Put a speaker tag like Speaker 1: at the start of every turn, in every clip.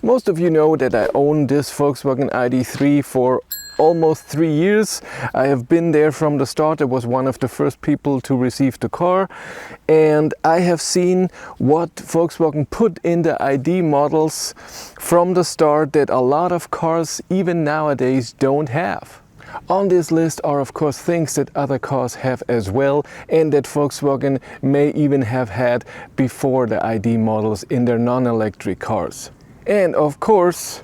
Speaker 1: Most of you know that I own this Volkswagen ID.3 for almost 3 years. I have been there from the start. I was one of the first people to receive the car, and I have seen what Volkswagen put in the ID models from the start that a lot of cars even nowadays don't have. On this list are of course things that other cars have as well, and that Volkswagen may even have had before the ID models in their non-electric cars. And of course,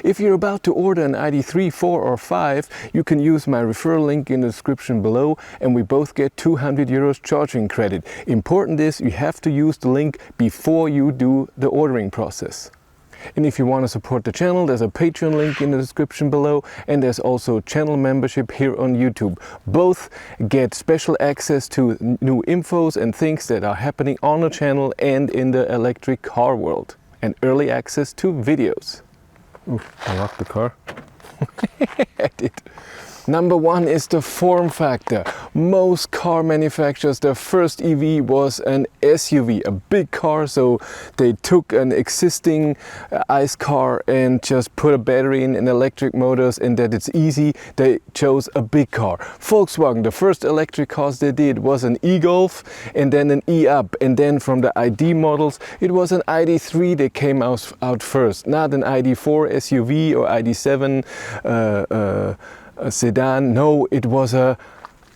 Speaker 1: if you're about to order an ID.3, 4 or 5, you can use my referral link in the description below, and we both get 200 euros charging credit. Important is you have to use the link before you do the ordering process. And if you want to support the channel, there's a Patreon link in the description below, and there's also channel membership here on YouTube. Both get special access to new infos and things that are happening on the channel and in the electric car world, and early access to videos. Ooh, I locked the car. I did. Number one is the form factor. Most car manufacturers, their first EV was an SUV, a big car, so they took an existing ICE car and just put a battery in and electric motors, and that it's easy, they chose a big car. Volkswagen, the first electric cars they did was an e-Golf and then an e-Up, and then from the ID models it was an ID.3 that came out first, not an ID.4 SUV or ID.7 a sedan. No, it was a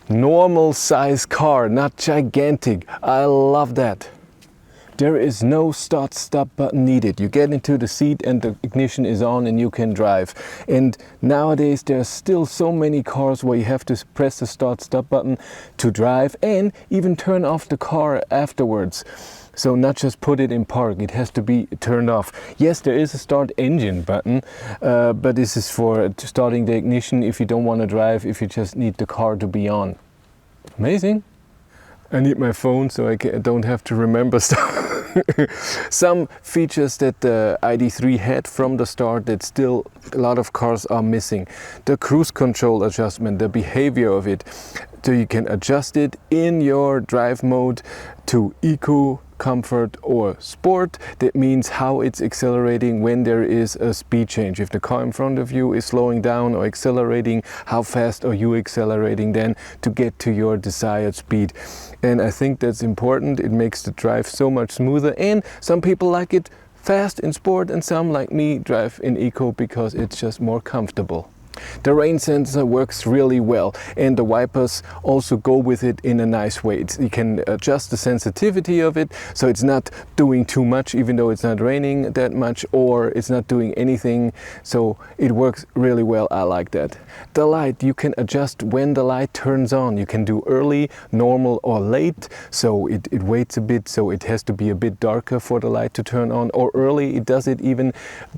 Speaker 1: normal size car, not gigantic. I love that. There is no start-stop button needed. You get into the seat and the ignition is on and you can drive. And nowadays there's still so many cars where you have to press the start-stop button to drive and even turn off the car afterwards. So not just put it in park, it has to be turned off. Yes, there is a start engine button, but this is for starting the ignition if you don't want to drive, if you just need the car to be on. Amazing. I need my phone so I don't have to remember stuff. Some features that the ID.3 had from the start that still a lot of cars are missing. The cruise control adjustment, the behavior of it. So you can adjust it in your drive mode to eco, comfort or sport. That means how it's accelerating when there is a speed change. If the car in front of you is slowing down or accelerating, how fast are you accelerating then to get to your desired speed? And I think that's important. It makes the drive so much smoother, and some people like it fast in sport and some, like me, drive in eco because it's just more comfortable. The rain sensor works really well, and the wipers also go with it in a nice way. You can adjust the sensitivity of it so it's not doing too much even though it's not raining that much, or it's not doing anything, so it works really well. I like that. The light, you can adjust when the light turns on. You can do early, normal or late, so it waits a bit, so it has to be a bit darker for the light to turn on, or early, it does it even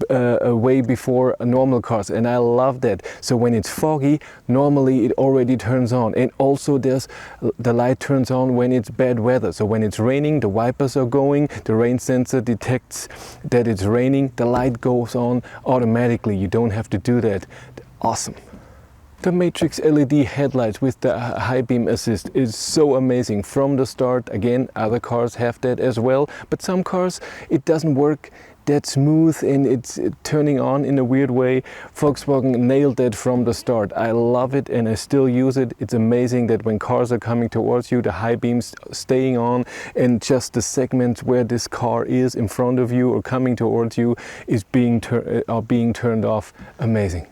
Speaker 1: way before normal cars, and I love that. So when it's foggy, normally it already turns on, and also the light turns on when it's bad weather. So when it's raining, the wipers are going, the rain sensor detects that it's raining, the light goes on automatically. You don't have to do that. Awesome. The Matrix LED headlights with the high beam assist is so amazing from the start. Again, other cars have that as well, but some cars it doesn't work that smooth and it's turning on in a weird way. Volkswagen nailed that from the start. I love it and I still use it. It's amazing that when cars are coming towards you, the high beams staying on, and just the segments where this car is in front of you or coming towards you is being turned off. Amazing.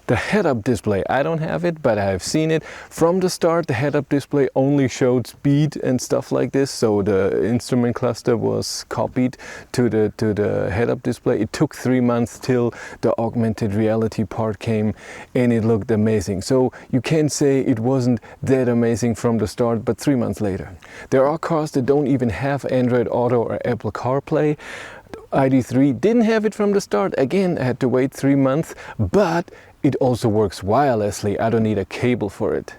Speaker 1: The head-up display, I don't have it, but I've seen it. From the start, the head-up display only showed speed and stuff like this, so the instrument cluster was copied to the head-up display. It took 3 months till the augmented reality part came, and it looked amazing. So you can say it wasn't that amazing from the start, but 3 months later. There are cars that don't even have Android Auto or Apple CarPlay. ID.3 didn't have it from the start. Again, I had to wait 3 months, but it also works wirelessly. I don't need a cable for it.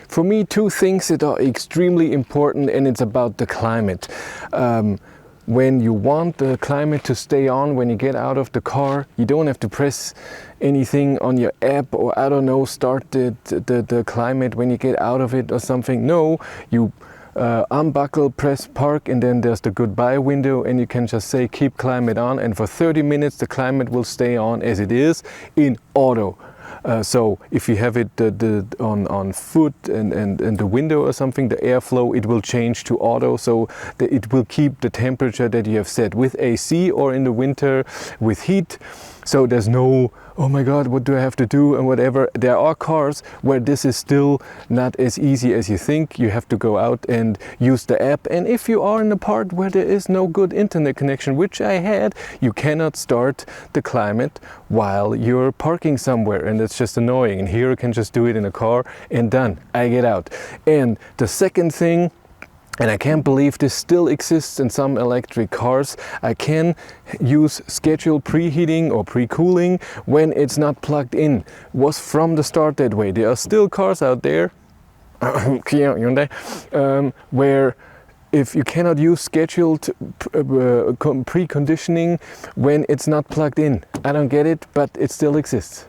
Speaker 1: For me, two things that are extremely important, and it's about the climate. When you want the climate to stay on when you get out of the car, you don't have to press anything on your app or, I don't know, start the climate when you get out of it or something. No, you unbuckle, press park, and then there's the goodbye window, and you can just say keep climate on, and for 30 minutes the climate will stay on as it is in auto. So if you have it on foot and the window or something, the airflow, it will change to auto, so that it will keep the temperature that you have set. With AC or in the winter with heat, so there's no, oh my god, what do I have to do and whatever. There are cars where this is still not as easy as you think. You have to go out and use the app, and if you are in a part where there is no good internet connection, which I had, you cannot start the climate while you're parking somewhere, and it's just annoying. And here you can just do it in a car and done, I get out. And the second thing, and I can't believe this still exists in some electric cars, I can use scheduled preheating or pre-cooling when it's not plugged in. Was from the start that way. There are still cars out there where if you cannot use scheduled preconditioning when it's not plugged in. I don't get it, but it still exists.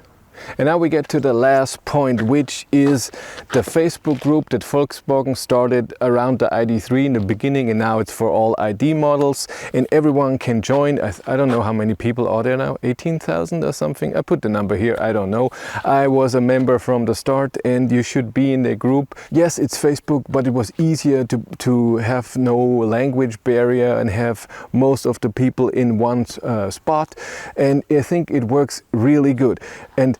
Speaker 1: And now we get to the last point, which is the Facebook group that Volkswagen started around the ID.3 in the beginning, and now it's for all ID models, and everyone can join. I don't know how many people are there now, 18,000 or something. I put the number here, I don't know. I was a member from the start, and you should be in the group. Yes, it's Facebook, but it was easier to have no language barrier and have most of the people in one spot, and I think it works really good. And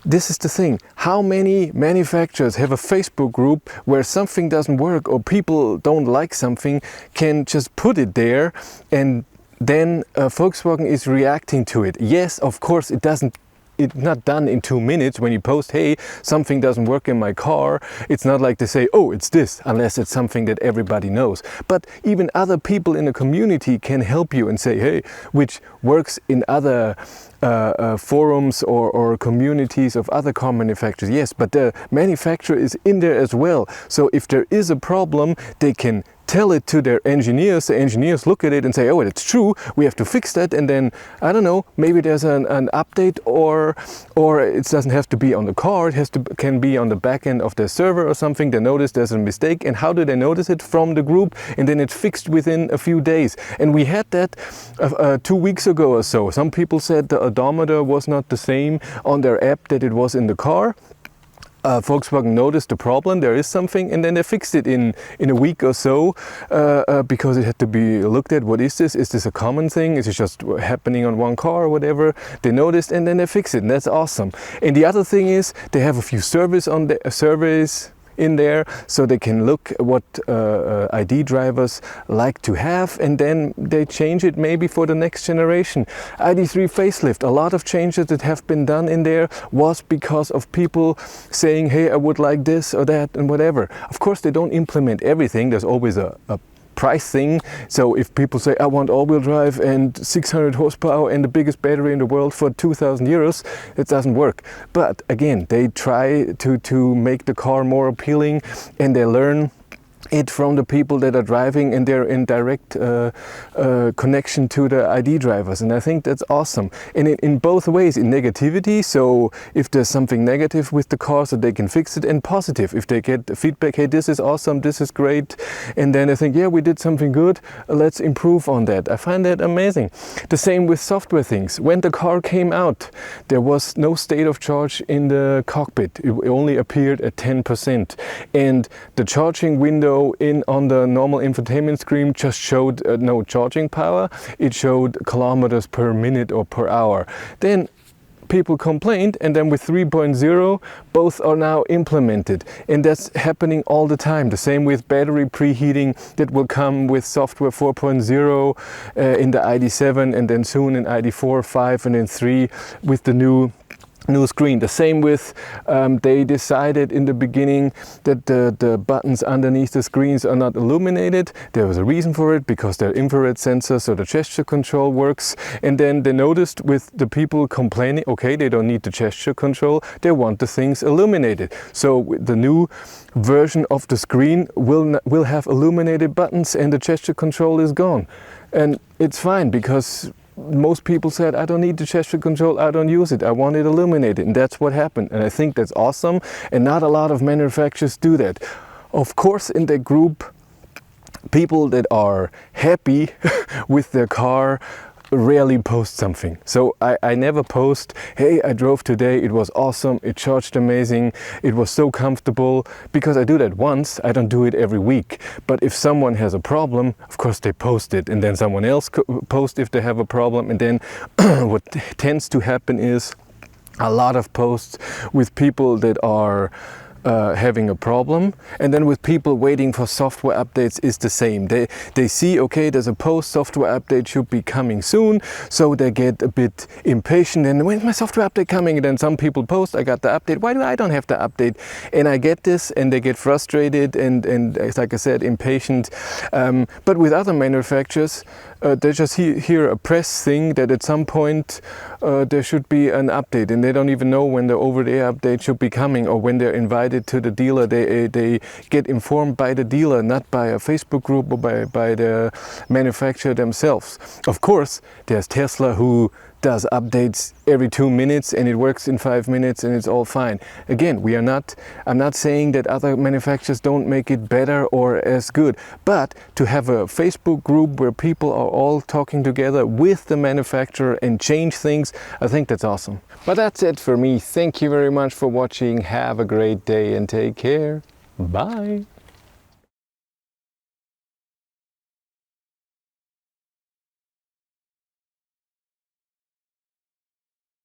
Speaker 1: this is the thing, how many manufacturers have a Facebook group where something doesn't work or people don't like something, can just put it there, and then Volkswagen is reacting to it. Yes, of course, it's not done in 2 minutes when you post, hey, something doesn't work in my car. It's not like they say, oh, it's this, unless it's something that everybody knows. But even other people in the community can help you and say, hey, which works in other forums or communities of other car manufacturers. Yes, but the manufacturer is in there as well. So if there is a problem, they can tell it to their engineers. The engineers look at it and say, oh, it's true, we have to fix that. And then, I don't know, maybe there's an update, or it doesn't have to be on the car, it can be on the back end of the server or something. They notice there's a mistake, and how do they notice it? From the group, and then it's fixed within a few days. And we had that 2 weeks ago or so. Some people said the odometer was not the same on their app that it was in the car. Volkswagen noticed the problem, there is something, and then they fixed it in a week or so, because it had to be looked at. What is this? Is this a common thing? Is it just happening on one car or whatever? They noticed, and then they fixed it, and that's awesome. And the other thing is, they have a few surveys in there, so they can look at what ID drivers like to have, and then they change it maybe for the next generation. ID.3 facelift, a lot of changes that have been done in there was because of people saying, hey, I would like this or that and whatever. Of course, they don't implement everything. There's always a price thing. So if people say, I want all-wheel drive and 600 horsepower and the biggest battery in the world for 2,000 euros, it doesn't work. But again, they try to make the car more appealing, and they learn it from the people that are driving, and they're in direct connection to the ID drivers, and I think that's awesome. And in both ways, in negativity, so if there's something negative with the car, so they can fix it, and positive, if they get feedback, hey, this is awesome, this is great, and then they think, yeah, we did something good, let's improve on that. I find that amazing. The same with software things. When the car came out, there was no state of charge in the cockpit. It only appeared at 10%, and the charging window on the normal infotainment screen just showed no charging power. It showed kilometers per minute or per hour. Then people complained, and then with 3.0 both are now implemented, and that's happening all the time. The same with battery preheating that will come with software 4.0 in the ID.7, and then soon in ID.4, 5, and then 3 with the new screen. The same with, they decided in the beginning that the buttons underneath the screens are not illuminated. There was a reason for it, because they're infrared sensors, so the gesture control works. And then they noticed with the people complaining, okay, they don't need the gesture control, they want the things illuminated. So the new version of the screen will have illuminated buttons, and the gesture control is gone. And it's fine, because most people said, I don't need the gesture control, I don't use it, I want it illuminated, and that's what happened. And I think that's awesome, and not a lot of manufacturers do that. Of course, in the group People that are happy with their car rarely post something. So I never post, hey, I drove today, it was awesome, it charged amazing, it was so comfortable, because I do that once, I don't do it every week. But if someone has a problem, of course they post it, and then someone else posts if they have a problem, and then what tends to happen is a lot of posts with people that are having a problem, and then with people waiting for software updates is the same. They see, okay, there's a post, software update should be coming soon, so they get a bit impatient, and when's my software update coming? And then some people post, I got the update, why do I don't have the update? And I get this, and they get frustrated and like I said, impatient. But with other manufacturers, they just hear a press thing that at some point there should be an update, and they don't even know when the over-the-air update should be coming, or when they're invited to the dealer. They get informed by the dealer, not by a Facebook group or by the manufacturer themselves. Of course, there's Tesla who does updates every 2 minutes and it works in 5 minutes and it's all fine. Again, I'm not saying that other manufacturers don't make it better or as good, but to have a Facebook group where people are all talking together with the manufacturer and change things, I think that's awesome. But that's it for me. Thank you very much for watching. Have a great day and take care. Bye.